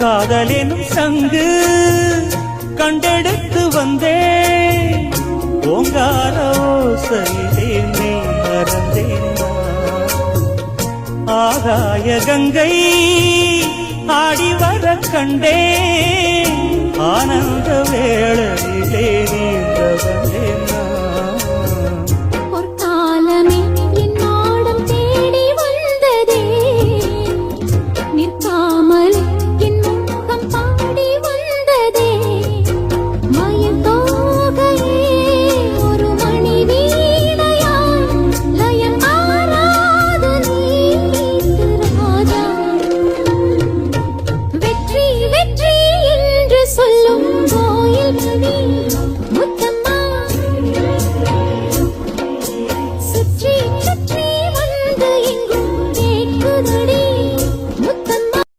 காதலினும் சங்கு கண்டெடுத்து வந்தேன் ஓங்கார ஓசையிலே நீ மறந்தேன் ஆகாய கங்கை ஆடி வர கண்டேன் ஆனந்த வேளையிலே நீந்த வந்தேன் பொற்காலமே என் நாடம் தேடி வந்ததே நிற்காம